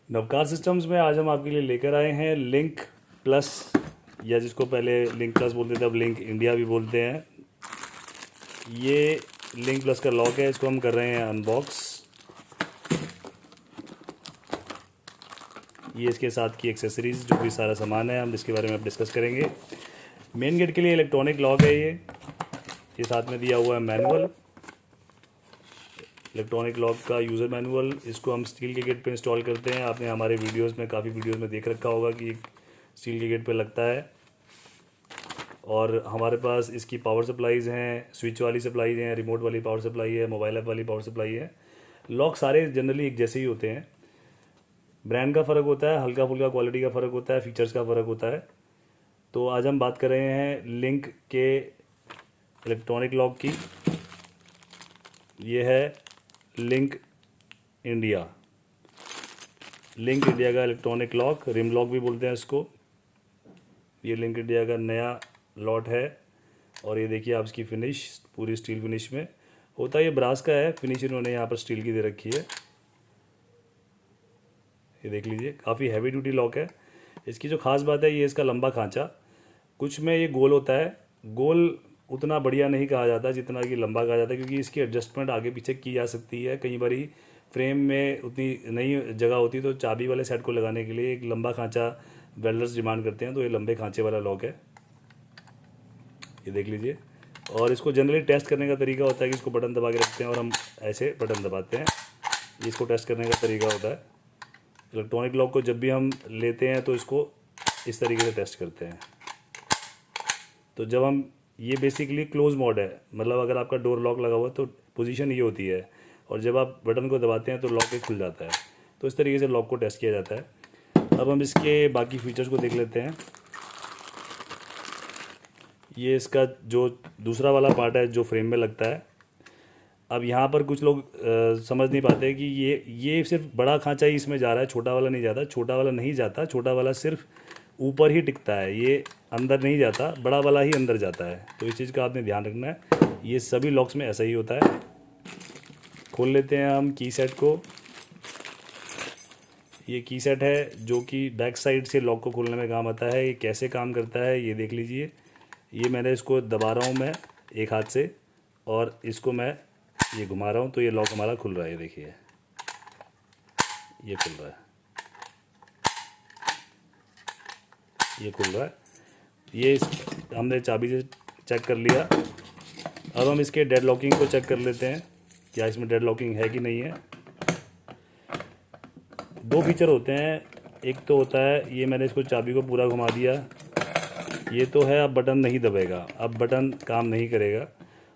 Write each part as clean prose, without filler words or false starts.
Navkar systems में आज हम आपके लिए लेकर आए हैं लिंक प्लस, या जिसको पहले लिंक प्लस बोलते थे अब लिंक इंडिया भी बोलते हैं। ये लिंक प्लस का लॉक है, इसको हम कर रहे हैं अनबॉक्स। ये इसके साथ की एक्सेसरीज, जो भी सारा सामान है हम इसके बारे में अब डिस्कस करेंगे। मेन गेट के लिए इलेक्ट्रॉनिक लॉक है ये साथ में दिया हुआ है मैनुअल, इलेक्ट्रॉनिक लॉक का यूज़र मैनुअल। इसको हम स्टील के गेट पे इंस्टॉल करते हैं। आपने हमारे वीडियोस में, काफ़ी वीडियोस में देख रखा होगा कि स्टील के गेट पे लगता है। और हमारे पास इसकी पावर सप्लाईज़ हैं, स्विच वाली सप्लाईज़ हैं, रिमोट वाली पावर सप्लाई है, मोबाइल ऐप वाली पावर सप्लाई है। लॉक सारे जनरली एक जैसे ही होते हैं, ब्रांड का फ़र्क होता है, हल्का फुल्का क्वालिटी का फ़र्क होता है, फीचर्स का फ़र्क होता है। तो आज हम बात कर रहे हैं लिंक के इलेक्ट्रॉनिक लॉक की। ये है लिंक इंडिया, लिंक इंडिया का इलेक्ट्रॉनिक लॉक, रिम लॉक भी बोलते हैं इसको। ये लिंक इंडिया का नया लॉट है। और ये देखिए आप इसकी फिनिश, पूरी स्टील फिनिश में होता है। ये ब्रास का है, फिनिश इन्होंने यहाँ पर स्टील की दे रखी है। ये देख लीजिए, काफ़ी हैवी ड्यूटी लॉक है। इसकी जो खास बात है, ये इसका लंबा खांचा, कुछ में ये गोल होता है। गोल उतना बढ़िया नहीं कहा जाता जितना कि लंबा कहा जाता है, क्योंकि इसकी एडजस्टमेंट आगे पीछे की जा सकती है। कई बार फ्रेम में उतनी नहीं जगह होती, तो चाबी वाले सेट को लगाने के लिए एक लंबा खांचा वेल्डर्स डिमांड करते हैं। तो ये लंबे खांचे वाला लॉक है, ये देख लीजिए। और इसको जनरली टेस्ट करने का तरीका होता है कि इसको बटन दबा के रखते हैं और हम ऐसे बटन दबाते हैं। इसको टेस्ट करने का तरीका होता है। इलेक्ट्रॉनिक लॉक को जब भी हम लेते हैं तो इसको इस तरीके से टेस्ट करते हैं। तो जब हम, ये बेसिकली क्लोज मोड है, मतलब अगर आपका डोर लॉक लगा हुआ है तो पोजीशन ये होती है, और जब आप बटन को दबाते हैं तो लॉक खुल जाता है। तो इस तरीके से लॉक को टेस्ट किया जाता है। अब हम इसके बाकी फीचर्स को देख लेते हैं। ये इसका जो दूसरा वाला पार्ट है जो फ्रेम में लगता है। अब यहाँ पर कुछ लोग समझ नहीं पाते कि ये सिर्फ बड़ा खांचा ही इसमें जा रहा है, छोटा वाला नहीं जाता। छोटा वाला नहीं जाता, छोटा वाला सिर्फ ऊपर ही टिकता है, ये अंदर नहीं जाता, बड़ा वाला ही अंदर जाता है। तो इस चीज़ का आपने ध्यान रखना है। ये सभी लॉक्स में ऐसा ही होता है। खोल लेते हैं हम की सेट को। ये की सेट है जो कि बैक साइड से लॉक को खोलने में काम आता है। ये कैसे काम करता है ये देख लीजिए। ये मैंने इसको दबा रहा हूँ मैं एक हाथ से, और इसको मैं ये घुमा रहा हूँ, तो ये लॉक हमारा खुल रहा है। ये देखिए, ये खुल रहा है, ये खुल रहा है। ये हमने चाबी से चेक कर लिया। अब हम इसके डेड लॉकिंग को चेक कर लेते हैं, क्या इसमें डेड लॉकिंग है कि नहीं है। दो फीचर होते हैं। एक तो होता है, ये मैंने इसको चाबी को पूरा घुमा दिया, ये तो है अब बटन नहीं दबेगा, अब बटन काम नहीं करेगा।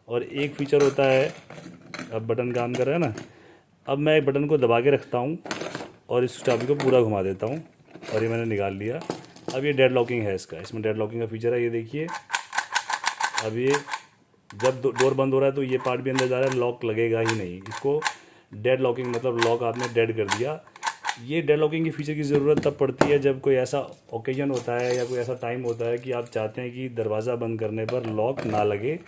और एक फीचर होता है, अब बटन काम कर रहा है ना, अब मैं एक बटन को दबा के रखता हूँ और इस चाबी को पूरा घुमा देता हूँ, और ये मैंने निकाल लिया। अब ये डेड लॉकिंग है इसका, इसमें डेड लॉकिंग का फीचर है। ये देखिए, अब ये जब डोर बंद हो रहा है तो ये पार्ट भी अंदर जा रहा है, लॉक लगेगा ही नहीं। इसको डेड लॉकिंग मतलब लॉक आपने डेड कर दिया। ये डेड लॉकिंग की फीचर की ज़रूरत तब पड़ती है जब कोई ऐसा ओकेजन होता है या कोई ऐसा टाइम होता है कि आप चाहते हैं कि दरवाज़ा बंद करने पर लॉक ना लगे,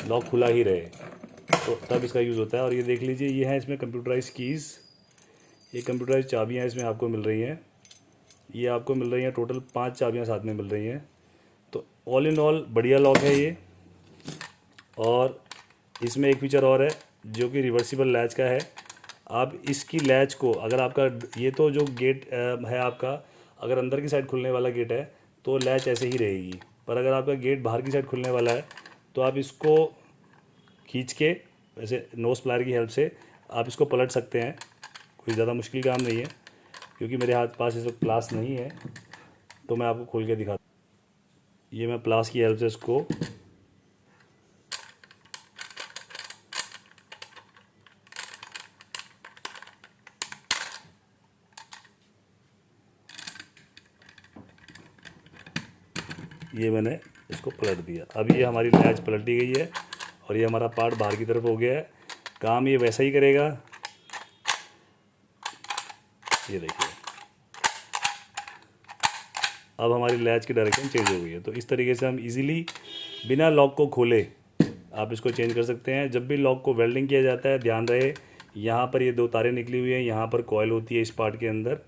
लॉक खुला ही रहे, तो तब इसका यूज़ होता है। और ये देख लीजिए, ये है इसमें कंप्यूटराइज कीज़, ये कंप्यूटराइज चाबियाँ इसमें आपको मिल रही हैं। ये आपको मिल रही हैं, टोटल 5 चाबियाँ साथ में मिल रही हैं। तो ऑल इन ऑल बढ़िया लॉक है ये। और इसमें एक फीचर और है जो कि रिवर्सिबल लैच का है। आप इसकी लैच को, अगर आपका ये तो जो गेट है आपका, अगर अंदर की साइड खुलने वाला गेट है तो लैच ऐसे ही रहेगी, पर अगर आपका गेट बाहर की साइड खुलने वाला है तो आप इसको खींच के, वैसे नोज प्लायर की हेल्प से आप इसको पलट सकते हैं। कोई ज़्यादा मुश्किल काम नहीं है, क्योंकि मेरे हाथ पास इस वक्त प्लास नहीं है, तो मैं आपको खोल के दिखाता हूँ। ये मैं प्लास की हेल्प से इसको, ये मैंने इसको पलट दिया। अब ये हमारी लैच पलटी गई है और ये हमारा पार्ट बाहर की तरफ हो गया है। काम ये वैसा ही करेगा, ये देखिए। अब हमारी लैच की डायरेक्शन चेंज हो गई है। तो इस तरीके से हम इजीली बिना लॉक को खोले आप इसको चेंज कर सकते हैं। जब भी लॉक को वेल्डिंग किया जाता है, ध्यान रहे यहाँ पर ये 2 तारें निकली हुई हैं, यहाँ पर कॉयल होती है इस पार्ट के अंदर।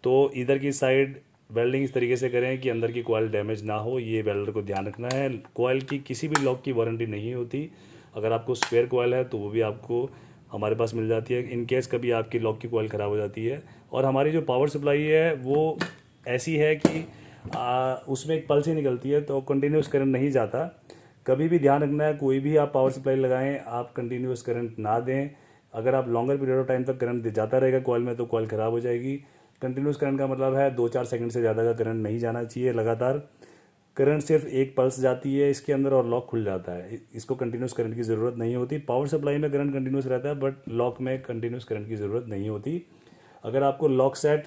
तो इधर की साइड वेल्डिंग इस तरीके से करें कि अंदर की कॉइल डैमेज ना हो, ये वेल्डर को ध्यान रखना है। कॉइल की किसी भी लॉक की वारंटी नहीं होती। अगर आपको स्पेयर कॉइल है तो वो भी आपको हमारे पास मिल जाती है, इन केस कभी आपकी लॉक की कॉइल ख़राब हो जाती है। और हमारी जो पावर सप्लाई है वो ऐसी है कि उसमें एक पल्स ही निकलती है, तो कंटिन्यूस करंट नहीं जाता। कभी भी ध्यान रखना है, कोई भी आप पावर सप्लाई लगाएं, आप कंटिन्यूस करंट ना दें। अगर आप लॉन्गर पीरियड ऑफ टाइम तक करंट जाता रहेगा कॉइल में तो कॉइल ख़राब हो जाएगी। कंटिन्यूस करंट का मतलब है 2-4 सेकंड से ज़्यादा का करंट नहीं जाना चाहिए लगातार। करंट सिर्फ एक पल्स जाती है इसके अंदर और लॉक खुल जाता है, इसको कंटिन्यूस करंट की ज़रूरत नहीं होती। पावर सप्लाई में करंट कंटिन्यूस रहता है, बट लॉक में कंटिन्यूस करंट की ज़रूरत नहीं होती। अगर आपको लॉक सेट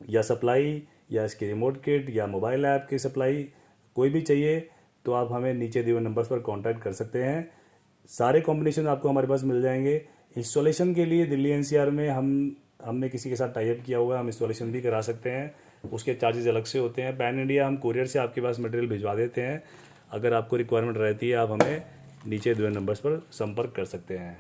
या सप्लाई या इसके रिमोट किट या मोबाइल ऐप की सप्लाई कोई भी चाहिए तो आप हमें नीचे दिए हुए नंबर्स पर कांटेक्ट कर सकते हैं। सारे कॉम्बिनेशन आपको हमारे पास मिल जाएंगे। इंस्टॉलेशन के लिए दिल्ली एनसीआर में हमने किसी के साथ टाई अप किया हुआ है, हम इंस्टॉलेशन भी करा सकते हैं, उसके चार्जेस अलग से होते हैं। पैन इंडिया हम कोरियर से आपके पास मटेरियल भिजवा देते हैं। अगर आपको रिक्वायरमेंट रहती है आप हमें नीचे दिए हुए नंबर्स पर संपर्क कर सकते हैं।